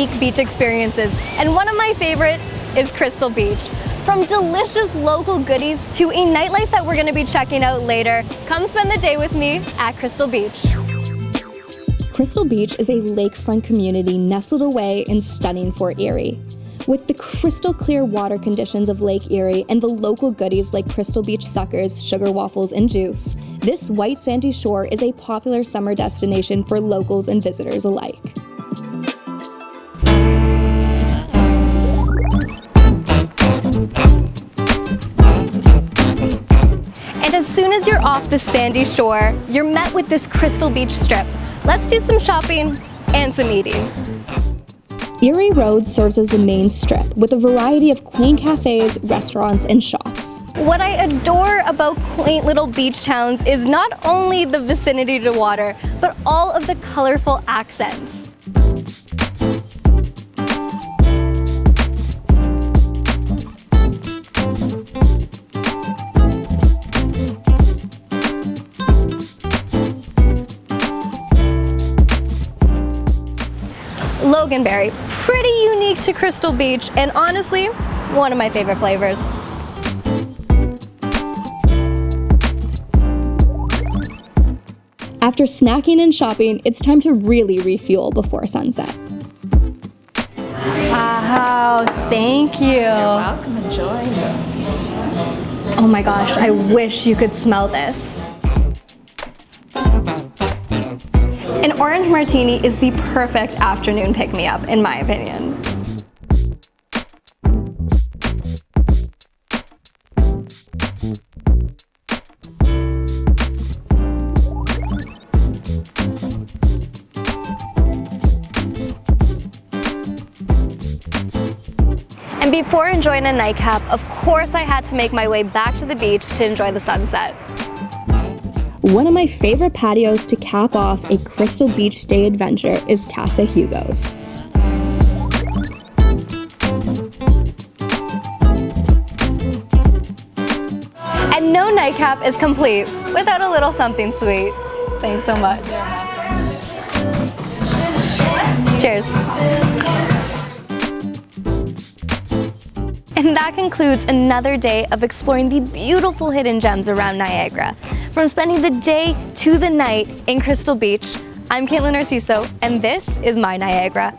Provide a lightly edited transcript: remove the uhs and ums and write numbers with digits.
unique beach experiences, and one of my favorites is Crystal Beach. From delicious local goodies to a nightlife that we're going to be checking out later, come spend the day with me at Crystal Beach. Crystal Beach is a lakefront community nestled away in stunning Fort Erie. With the crystal clear water conditions of Lake Erie and the local goodies like Crystal Beach suckers, sugar waffles, and juice, this white sandy shore is a popular summer destination for locals and visitors alike. And as soon as you're off the sandy shore, you're met with this Crystal Beach strip. Let's do some shopping and some eating. Erie Road serves as the main strip with a variety of quaint cafes, restaurants, and shops. What I adore about quaint little beach towns is not only the vicinity to water, but all of the colorful accents. Loganberry, pretty unique to Crystal Beach, and honestly, one of my favorite flavors. After snacking and shopping, it's time to really refuel before sunset. Wow, thank you. You're welcome, enjoy. Oh my gosh, I wish you could smell this. An orange martini is the perfect afternoon pick-me-up, in my opinion. And before enjoying a nightcap, of course I had to make my way back to the beach to enjoy the sunset. One of my favorite patios to cap off a Crystal Beach day adventure is Casa Hugo's. And no nightcap is complete without a little something sweet. Thanks so much. Cheers. And that concludes another day of exploring the beautiful hidden gems around Niagara. From spending the day to the night in Crystal Beach, I'm Kaitlin, and this is My Niagara.